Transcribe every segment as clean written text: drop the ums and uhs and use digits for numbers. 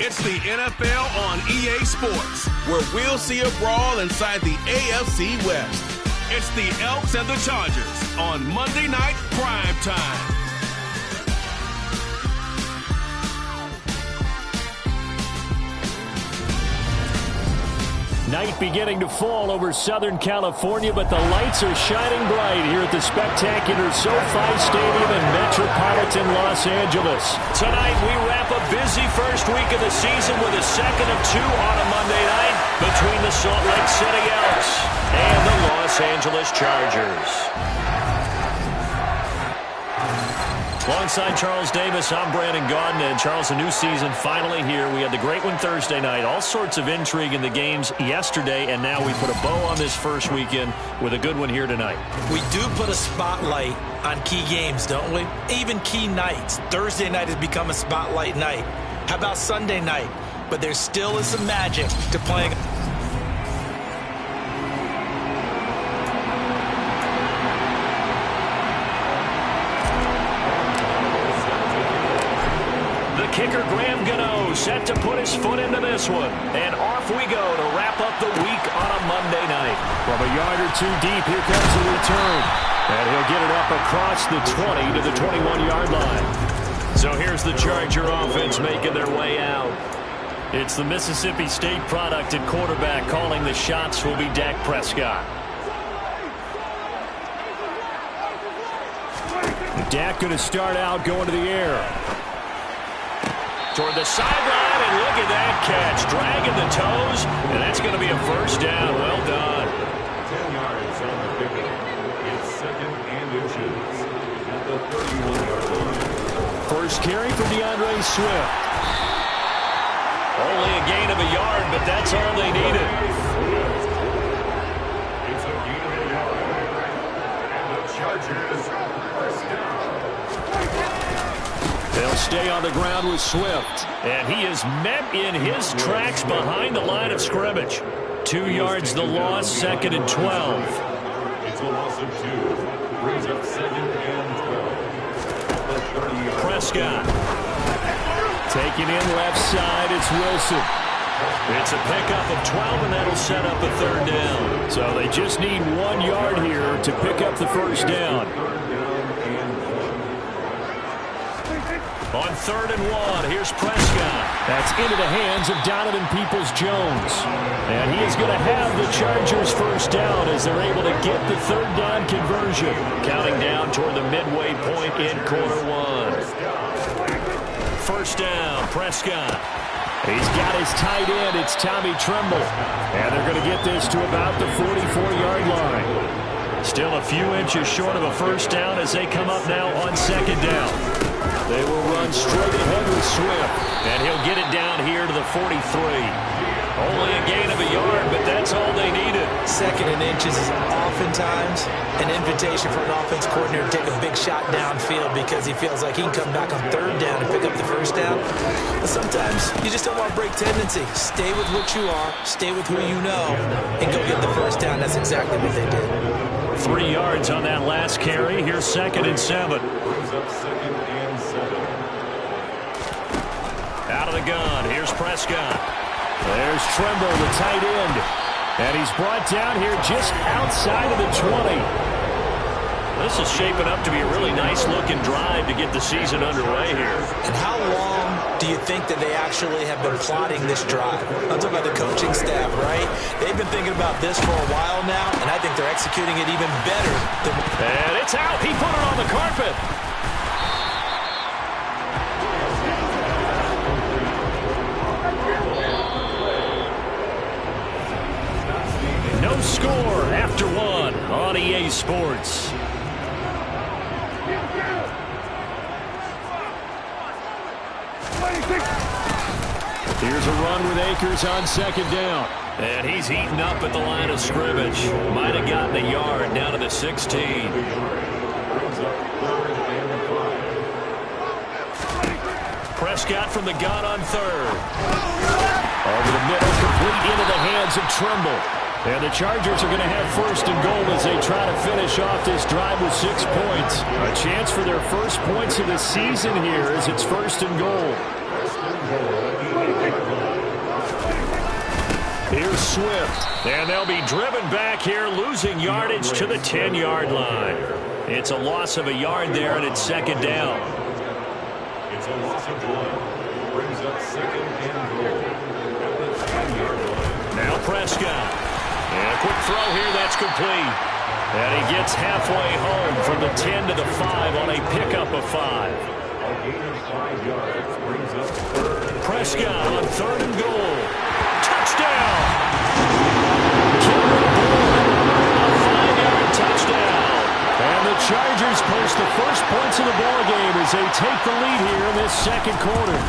It's the NFL on EA Sports, where we'll see a brawl inside the AFC West. It's the Elks and the Chargers on Monday Night Prime Time. Night beginning to fall over Southern California, but the lights are shining bright here at the spectacular SoFi Stadium in metropolitan Los Angeles. Tonight, we wrap a busy first week of the season with a second of two on a Monday night between the Salt Lake City Elks and the Los Angeles Chargers. Alongside Charles Davis, I'm Brandon Gaudin, and Charles, a new season finally here. We had the great one Thursday night, all sorts of intrigue in the games yesterday, and now we put a bow on this first weekend with a good one here tonight. We do put a spotlight on key games, don't we? Even key nights. Thursday night has become a spotlight night. How about Sunday night? But there still is some magic to playing. Kicker Graham Gano set to put his foot into this one. And off we go to wrap up the week on a Monday night. From a yard or two deep, here comes the return. And he'll get it up across the 20 to the 21-yard line. So here's the Charger offense making their way out. It's the Mississippi State product at quarterback. Calling the shots will be Dak Prescott. Dak going to start out going to the air. Toward the sideline, and look at that catch. Dragging the toes, and that's going to be a first down. Well done. 10 yards on the pickup. It's second and inches at the 31-yard line. First carry for DeAndre Swift. Only a gain of a yard, but that's all they needed. It's a gain of a yard. And the Chargers first down. They'll stay on the ground with Swift. And he is met in his tracks behind the line of scrimmage. 2 yards the loss, second and 12. It's a loss of 2. Brings up second and 12. Prescott. Taking in left side, it's Wilson. It's a pickup of 12, and that'll set up a third down. So they just need 1 yard here to pick up the first down. On third and 1, here's Prescott. That's into the hands of Donovan Peoples-Jones. And he is going to have the Chargers first down as they're able to get the third down conversion. Counting down toward the midway point in quarter one. First down, Prescott. He's got his tight end. It's Tommy Tremble. And they're going to get this to about the 44-yard line. Still a few inches short of a first down as they come up now on second down. They will run straight ahead with Swift, and he'll get it down here to the 43. Only a gain of a yard, but that's all they needed. Second and inches is oftentimes an invitation for an offense coordinator to take a big shot downfield because he feels like he can come back on third down and pick up the first down. But sometimes you just don't want to break tendency. Stay with what you are, stay with who you know, and go get the first down. That's exactly what they did. 3 yards on that last carry. Here's second and 7. Out of the gun, here's Prescott. There's Tremble, the tight end. And he's brought down here just outside of the 20. This is shaping up to be a really nice-looking drive to get the season underway here. And how long do you think that they actually have been plotting this drive? I'm talking about the coaching staff, right? They've been thinking about this for a while now, and I think they're executing it even better. And it's out. He put it on the carpet. No score after one on EA Sports. Here's a run with Akers on second down. And he's eaten up at the line of scrimmage. Might have gotten a yard down to the 16. Prescott from the gun on third. Over the middle, complete into the hands of Tremble. And the Chargers are going to have first and goal as they try to finish off this drive with 6 points. A chance for their first points of the season here as it's first and goal. Swift. And they'll be driven back here, losing yardage to the 10-yard line. It's a loss of a yard there, and it's second down. It's a loss of 1. Brings up second and goal at the 10-yard line. Now Prescott. And a quick throw here, that's complete. And he gets halfway home from the 10 to the 5 on a pickup of 5. A gain of 5 yards brings up third. Prescott on 3rd and goal. Touchdown! A 5-yard touchdown. And the Chargers post the first points of the ballgame as they take the lead here in this second quarter.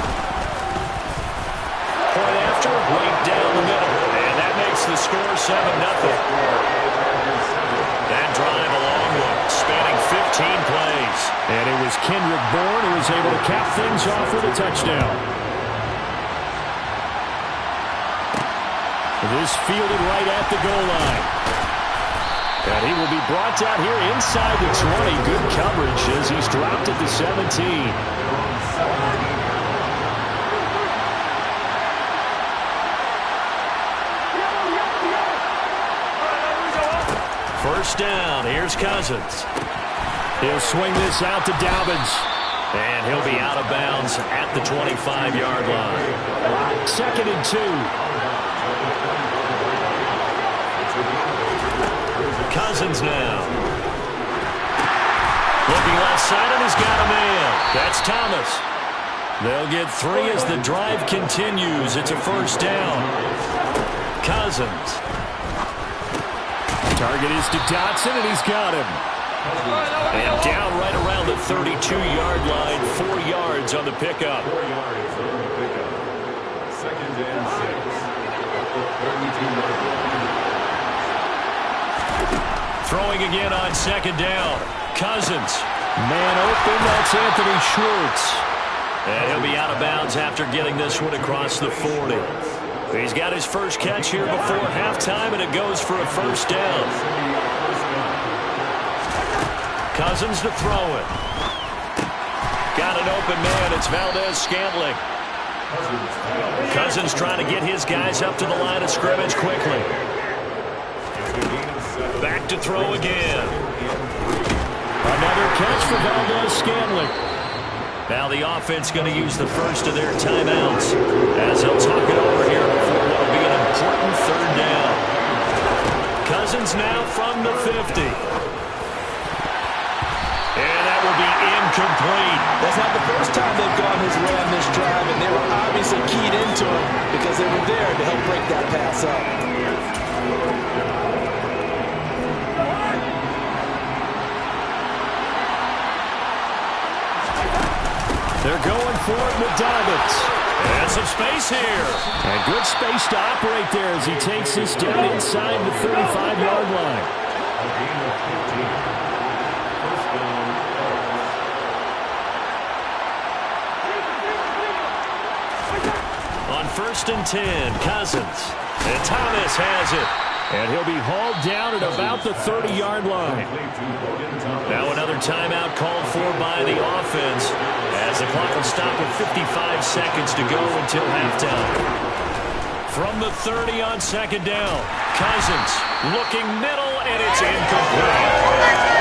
Point after, right down the middle. And that makes the score 7-0. That drive a long one, spanning 15 plays. And it was Kendrick Bourne who was able to cap things off with a touchdown. This fielded right at the goal line. And he will be brought down here inside the 20. Good coverage as he's dropped at the 17. First down, here's Cousins. He'll swing this out to Dobbins. And he'll be out of bounds at the 25-yard line. 2nd and 2. Cousins now. Looking left side, and he's got a man. That's Thomas. They'll get 3 as the drive continues. It's a first down. Cousins. Target is to Dotson, and he's got him. And down right around the 32-yard line. 4 yards on the pickup. 4 yards on the pickup. 2nd and 6. At the 32-yard line. Throwing again on 2nd down. Cousins. Man open, that's Anthony Schwartz. And he'll be out of bounds after getting this one across the 40. He's got his first catch here before halftime, and it goes for a first down. Cousins to throw it. Got an open man. It's Valdez-Scantling. Cousins trying to get his guys up to the line of scrimmage quickly. Back to throw again. Another catch for Valdez-Scantling. Now the offense going to use the first of their timeouts as they'll talk it over here before what will be an important 3rd down. Cousins now from the 50. And that will be incomplete. That's not the first time they've gone his way on this drive, and they were obviously keyed into him because they were there to help break that pass up. They're going for it with Dobbins. And some space here. And good space to operate there as he takes this down inside the 35-yard line. A gain of 15. First down. On 1st and 10, Cousins. And Thomas has it. And he'll be hauled down at about the 30-yard line. Now another timeout called for by the offense as the clock will stop with 55 seconds to go until halftime. From the 30 on 2nd down, Cousins looking middle, and it's incomplete.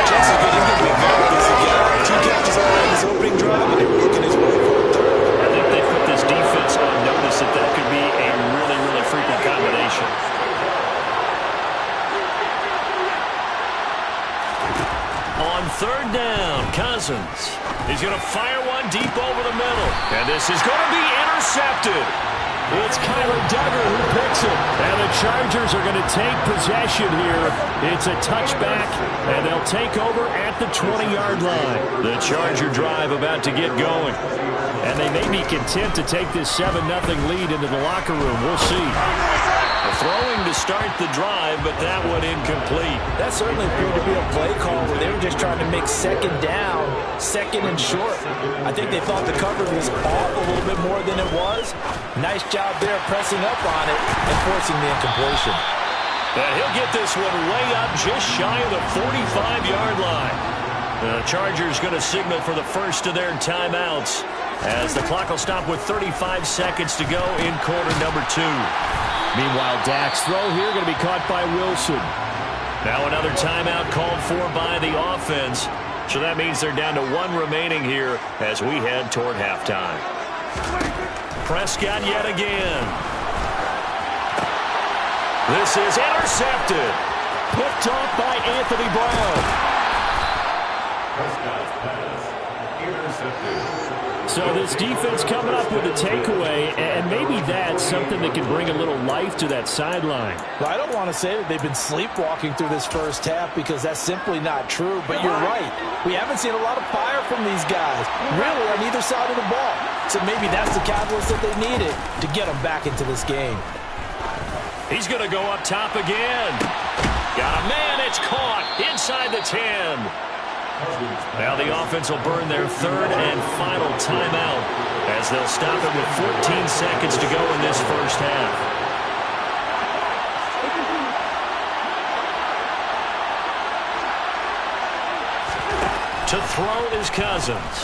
Jacksonville didn't get very busy again. 2 catches on his opening drive, and they were looking his way for a 3rd. I think they put this defense on notice that could be a really, really frequent combination. On 3rd down, Cousins. He's going to fire one deep over the middle. And this is going to be intercepted. It's Kyler Duggar who picks it. And the Chargers are going to take possession here. It's a touchback, and they'll take over at the 20-yard line. The Charger drive about to get going. And they may be content to take this 7-0 lead into the locker room. We'll see. Throwing to start the drive, but that one incomplete. That certainly appeared to be a play call where they were just trying to make 2nd down, 2nd and short. I think they thought the coverage was off a little bit more than it was. Nice job there pressing up on it and forcing the incompletion. And he'll get this one way up just shy of the 45-yard line. The Chargers going to signal for the first of their timeouts as the clock will stop with 35 seconds to go in quarter number 2. Meanwhile, Dak's throw here going to be caught by Wilson. Now another timeout called for by the offense. So that means they're down to one remaining here as we head toward halftime. Prescott yet again. This is intercepted. Picked off by Anthony Brown. Prescott's pass intercepted. So this defense coming up with a takeaway, and maybe that's something that can bring a little life to that sideline. Well, I don't want to say that they've been sleepwalking through this first half because that's simply not true, but you're right. We haven't seen a lot of fire from these guys, really, on either side of the ball. So maybe that's the catalyst that they needed to get them back into this game. He's going to go up top again. Got a man, it's caught inside the 10. Now the offense will burn their third and final timeout as they'll stop it with 14 seconds to go in this first half. To throw is Cousins.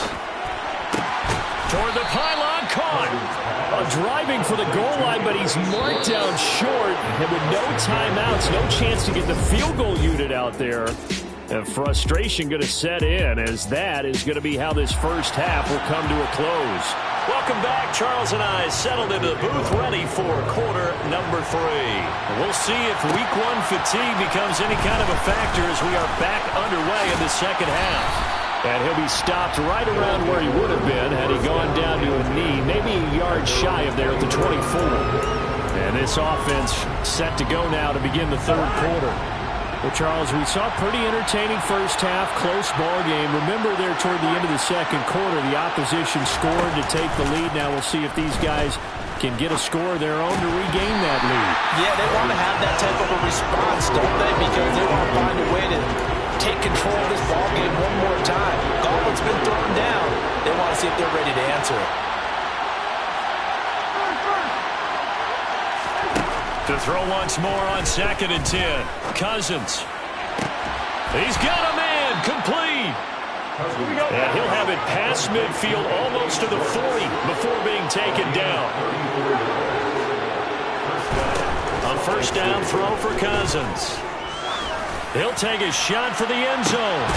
Toward the pylon, caught. Driving for the goal line, but he's marked down short. And with no timeouts, no chance to get the field goal unit out there. And frustration going to set in as that is going to be how this first half will come to a close. Welcome back. Charles and I settled into the booth ready for quarter number 3. We'll see if week 1 fatigue becomes any kind of a factor as we are back underway in the second half. And he'll be stopped right around where he would have been had he gone down to a knee, maybe a yard shy of there at the 24. And this offense set to go now to begin the third quarter. Well, Charles, we saw a pretty entertaining first half, close ball game. Remember there toward the end of the second quarter, the opposition scored to take the lead. Now we'll see if these guys can get a score of their own to regain that lead. Yeah, they want to have that type of a response, don't they? Because they want to find a way to take control of this ball game one more time. Gauntlet's been thrown down. They want to see if they're ready to answer it. To throw once more on 2nd and 10. Cousins. He's got a man. Complete. And he'll have it past midfield almost to the 40 before being taken down. On first down throw for Cousins. He'll take a shot for the end zone.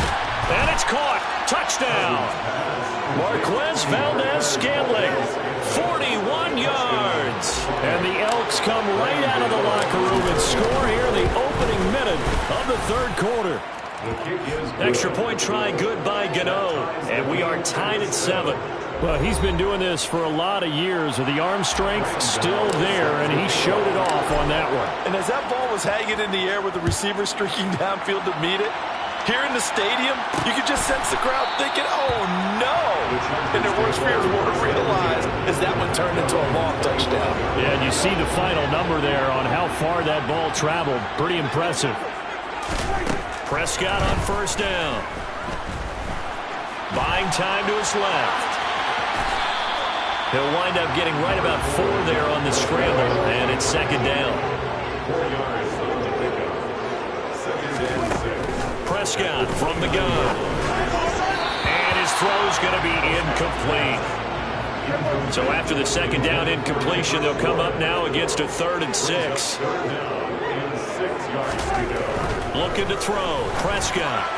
And it's caught. Touchdown. Marquez Valdez-Scantling. 41 yards. And the Elks come right out of the locker room and score here in the opening minute of the third quarter. Extra point try good by Gano. And we are tied at 7. Well, he's been doing this for a lot of years with the arm strength still there, and he showed it off on that one. And as that ball was hanging in the air with the receiver streaking downfield to meet it, here in the stadium, you could just sense the crowd thinking, oh, no. And their worst fears were realized as that one turned into a long touchdown. Yeah, and you see the final number there on how far that ball traveled. Pretty impressive. Prescott on first down. Buying time to his left. He'll wind up getting right about 4 there on the scramble, and it's 2nd down. 4 yards on the pickup. 2nd and 6. Prescott from the gun. And his throw's going to be incomplete. So after the 2nd down incompletion, they'll come up now against a 3rd and 6. 3rd down and 6 yards to go. Looking to throw. Prescott.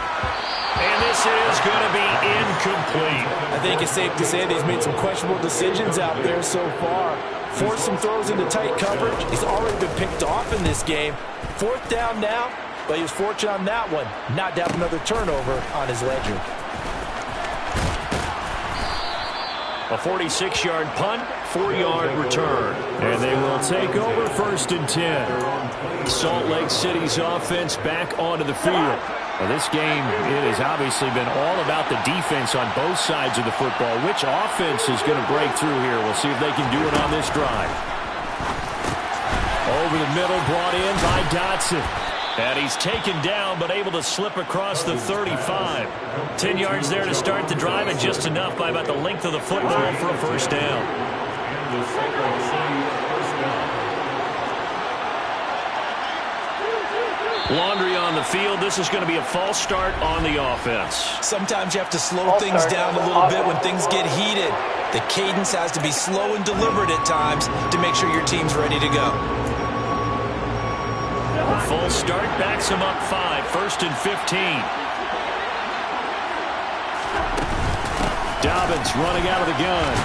And this is going to be incomplete. I think it's safe to say that he's made some questionable decisions out there so far. Forced some throws into tight coverage. He's already been picked off in this game. 4th down now, but he was fortunate on that one. Not to have another turnover on his ledger. A 46-yard punt, 4-yard return. And they will take over 1st and 10. Salt Lake City's offense back onto the field. Well, this game, it has obviously been all about the defense on both sides of the football. Which offense is going to break through here? We'll see if they can do it on this drive. Over the middle, brought in by Dotson. And he's taken down, but able to slip across the 35. 10 yards there to start the drive, and just enough by about the length of the football for a first down. And the Salt Lake City first down. Laundry on the field. This is going to be a false start on the offense. Sometimes you have to slow things down a little bit when things get heated. The cadence has to be slow and deliberate at times to make sure your team's ready to go. Full start backs him up 5. 1st and 15. Dobbins running out of the gun.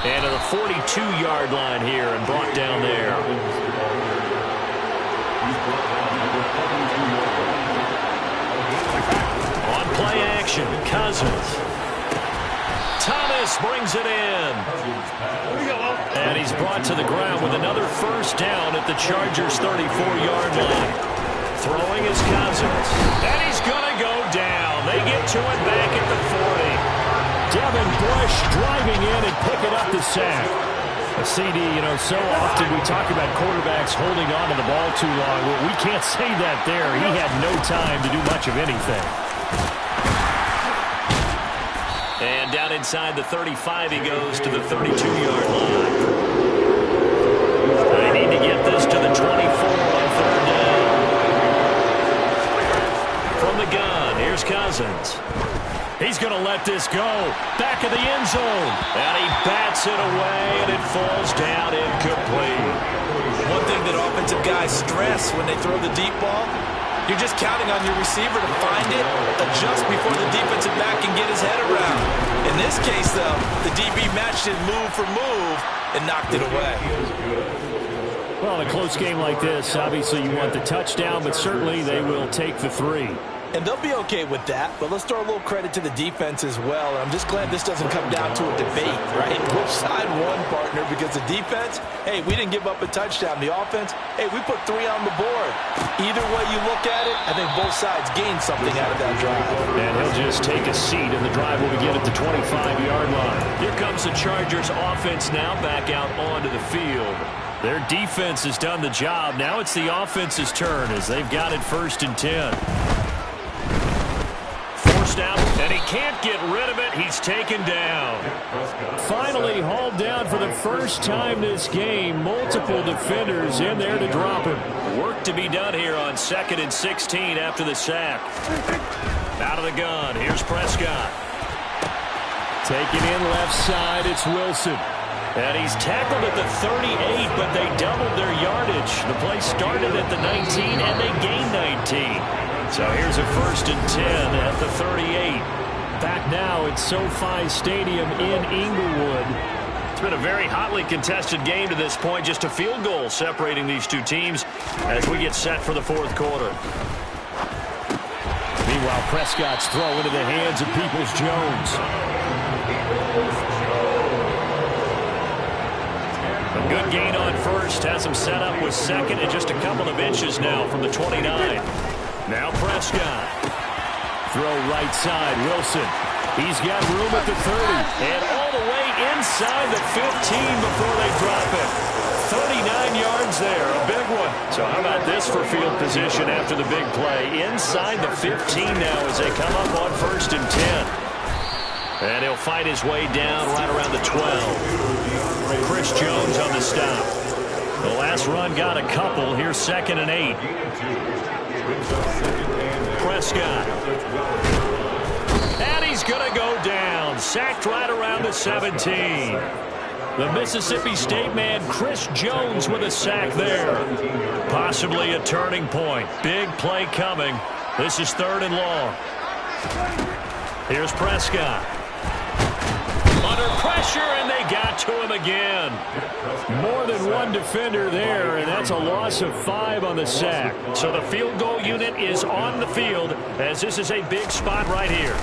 And to the 42-yard line here and brought down there. On play action, Cousins. Thomas brings it in. And he's brought to the ground with another first down at the Chargers' 34-yard line. Throwing is Cousins. And he's going to go down. They get to it back at the 40. Devin Bush driving in and picking up the sack. A CD, you know, so often we talk about quarterbacks holding on to the ball too long. Well, we can't say that there. He had no time to do much of anything. And down inside the 35, he goes to the 32-yard line. They need to get this to the 24 on 3rd down. From the gun, here's Cousins. He's going to let this go. Back of the end zone. And he bats it away, and it falls down incomplete. One thing that offensive guys stress when they throw the deep ball, you're just counting on your receiver to find it, adjust before the defensive back can get his head around. In this case, though, the DB matched it move for move and knocked it away. Well, in a close game like this, obviously you want the touchdown, but certainly they will take the 3. And they'll be okay with that, but let's throw a little credit to the defense as well. And I'm just glad this doesn't come down to a debate, right? Which side won, partner? Because the defense, hey, we didn't give up a touchdown. The offense, hey, we put 3 on the board. Either way you look at it, I think both sides gained something out of that drive. And he'll just take a seat, and the drive will begin at the 25-yard line. Here comes the Chargers offense now back out onto the field. Their defense has done the job. Now it's the offense's turn as they've got it 1st and 10. Out, and he can't get rid of it. He's taken down. Finally hauled down for the first time this game. Multiple defenders in there to drop him. Work to be done here on 2nd and 16 after the sack. Out of the gun. Here's Prescott. Taken in left side. It's Wilson. And he's tackled at the 38, but they doubled their yardage. The play started at the 19, and they gained 19. So here's a 1st and 10 at the 38. Back now at SoFi Stadium in Inglewood. It's been a very hotly contested game to this point. Just a field goal separating these two teams as we get set for the 4th quarter. Meanwhile, Prescott's throw into the hands of Peoples-Jones. A good gain on 1st. Has him set up with 2nd and just a couple of inches now from the 29. Now Prescott. Throw right side, Wilson. He's got room at the 30. And all the way inside the 15 before they drop it. 39 yards there, a big one. So how about this for field position after the big play? Inside the 15 now as they come up on 1st and 10. And he'll fight his way down right around the 12. Chris Jones on the stop. The last run got a couple. Here's 2nd and 8. Prescott. And he's going to go down. Sacked right around the 17. The Mississippi State man, Chris Jones, with a sack there. Possibly a turning point. Big play coming. This is 3rd and long. Here's Prescott. Under pressure, and they got to him again. More than one defender there, and that's a loss of 5 on the sack. So the field goal unit is on the field as this is a big spot right here.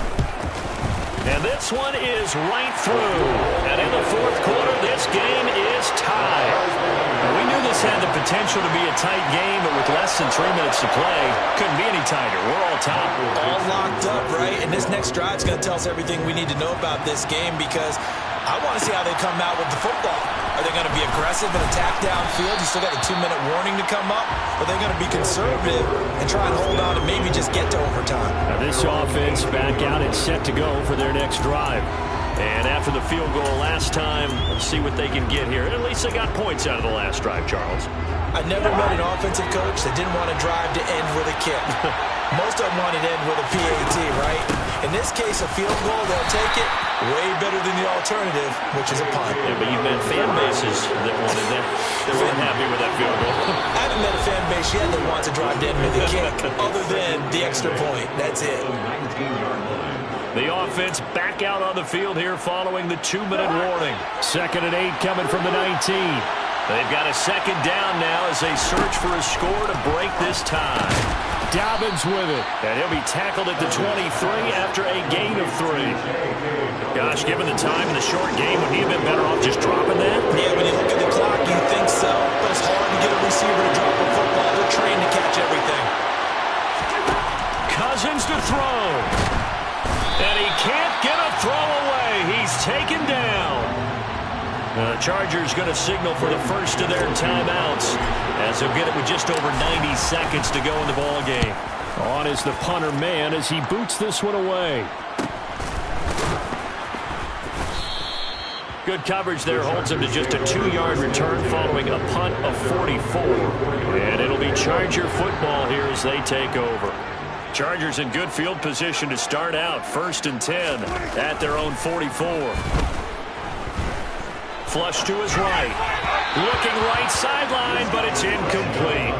And this one is right through. And in the 4th quarter, this game is tied. We knew this had the potential to be a tight game, but with less than 3 minutes to play, couldn't be any tighter. We're all tied. All locked up, right? And this next drive is going to tell us everything we need to know about this game because I want to see how they come out with the football. Are they going to be aggressive and attack downfield? You still got a 2-minute warning to come up. Or are they going to be conservative and try and hold on and maybe just get to overtime? Now this offense back out and set to go for their next drive. And after the field goal last time, let's see what they can get here. And at least they got points out of the last drive, Charles. I never met an offensive coach that didn't want a drive to end with a kick. Most of them wanted to end with a PAT, right? In this case, a field goal, they'll take it. Way better than the alternative, which is a punt. Yeah, but you've met fan bases that wanted that. They weren't happy with that field goal. I haven't met a fan base yet that wants to drive down with a kick, other than the extra point. That's it. The offense back out on the field here following the 2-minute warning. 2nd and 8 coming from the 19. They've got a second down now as they search for a score to break this tie. Dobbins with it. And he'll be tackled at the 23 after a gain of 3. Gosh, given the time in the short game, would he have been better off just dropping that? Yeah, when you look at the clock, you think so. But it's hard to get a receiver to drop a football. They're trained to catch everything. Cousins to throw. And he can't get a throw away. He's taken down. The Chargers going to signal for the first of their timeouts as they'll get it with just over 90 seconds to go in the ball game. On is the punter man as he boots this one away. Good coverage there holds him to just a 2-yard return following a punt of 44. And it'll be Charger football here as they take over. Chargers in good field position to start out. 1st and 10 at their own 44. Flush to his right. Looking right sideline, but it's incomplete.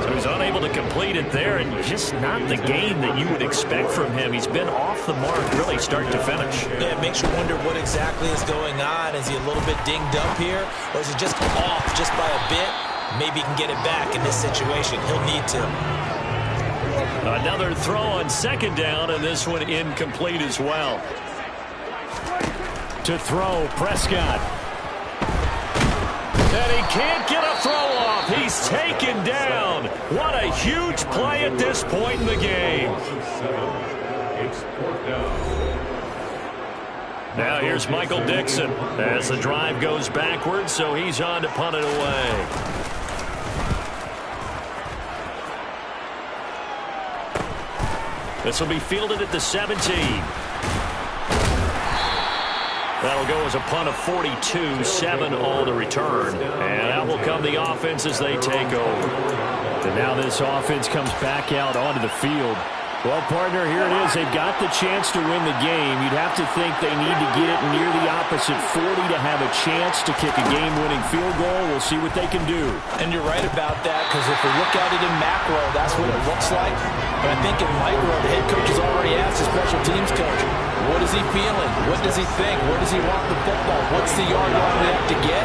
So he's unable to complete it there, and just not the game that you would expect from him. He's been off the mark really start to finish. Yeah, it makes you wonder what exactly is going on. Is he a little bit dinged up here, or is he just off just by a bit? Maybe he can get it back in this situation. He'll need to. Another throw on 2nd down, and this one incomplete as well. To throw, Prescott. And he can't get a throw off. He's taken down. What a huge play at this point in the game. Now here's Michael Dixon as the drive goes backwards, so he's on to punt it away. This will be fielded at the 17. That'll go as a punt of 42, 7 all to return. And out will come the offense as they take over. And now this offense comes back out onto the field. Well, partner, here it is. They've got the chance to win the game. You'd have to think they need to get it near the opposite 40 to have a chance to kick a game-winning field goal. We'll see what they can do. And you're right about that, because if we look at it in macro, that's what it looks like. But I think in micro, the head coach has already asked the special teams coach, what is he feeling? What does he think? Where does he want the football? What's the yard line we have to get?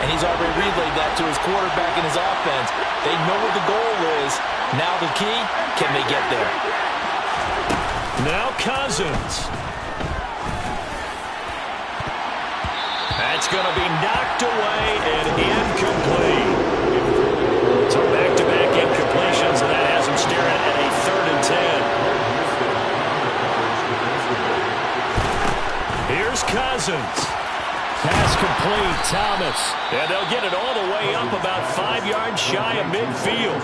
And he's already relayed that to his quarterback and his offense. They know what the goal is. Now the key, can they get there? Now Cousins. That's going to be knocked away and incomplete. So back-to-back incompletions, and that has him staring at a 3rd and 10. Here's Cousins. Pass complete, Thomas. And they'll get it all the way up about 5 yards shy of midfield.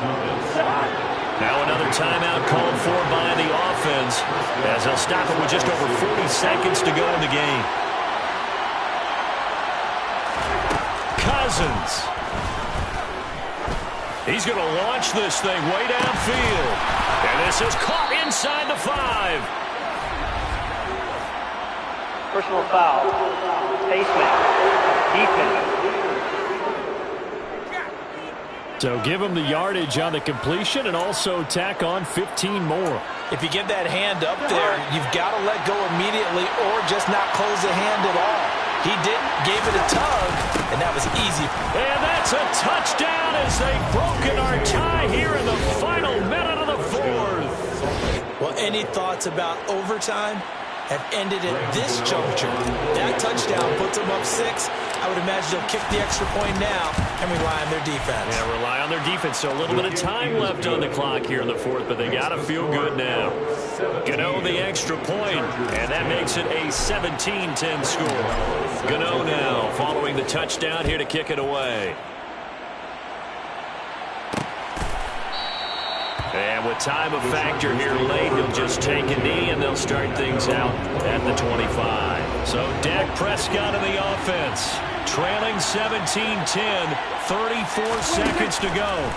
Now another timeout called for by the offense as they'll stop it with just over 40 seconds to go in the game. Cousins. He's going to launch this thing way downfield. And this is caught inside the 5. Personal foul. Basement. Defense. So give him the yardage on the completion and also tack on 15 more. If you give that hand up there, you've got to let go immediately or just not close the hand at all. He didn't, gave it a tug, and that was easy. And that's a touchdown as they've broken our tie here in the final minute of the 4th. Well, any thoughts about overtime? Have ended at this juncture. That touchdown puts them up 6. I would imagine they'll kick the extra point now and rely on their defense. Yeah, rely on their defense. So a little bit of time left on the clock here in the 4th, but they got to feel good now. Gano the extra point, and that makes it a 17-10 score. Gano now following the touchdown here to kick it away. And with time of factor here late, he'll just take a knee, and they'll start things out at the 25. So Dak Prescott in the offense, trailing 17-10, 34 seconds to go.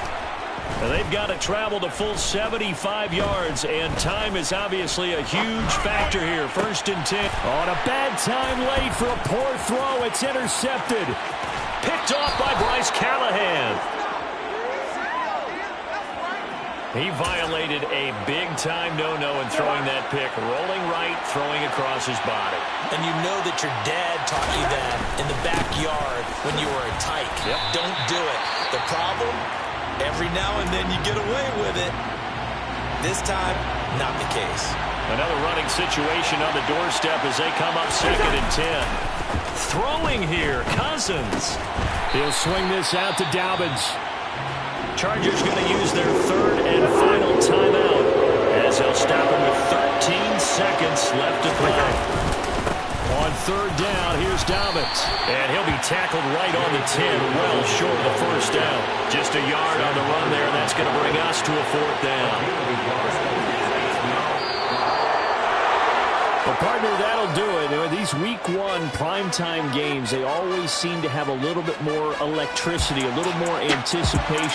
And they've got to travel the full 75 yards, and time is obviously a huge factor here. 1st and 10. On a bad time late for a poor throw. It's intercepted. Picked off by Bryce Callahan. He violated a big-time no-no in throwing that pick. Rolling right, throwing across his body. And you know that your dad taught you that in the backyard when you were a tyke. Yep. Don't do it. The problem? Every now and then you get away with it. This time, not the case. Another running situation on the doorstep as they come up 2nd and 10. Throwing here, Cousins. He'll swing this out to Dobbins. Chargers going to use their 3rd and final timeout as they'll stop him with 13 seconds left to play. On 3rd down, here's Dobbins. And he'll be tackled right on the 10, well short of the 1st down. Just a yard on the run there, and that's going to bring us to a 4th down. Well, partner, that'll do it. These Week 1 primetime games, they always seem to have a little bit more electricity, a little more anticipation.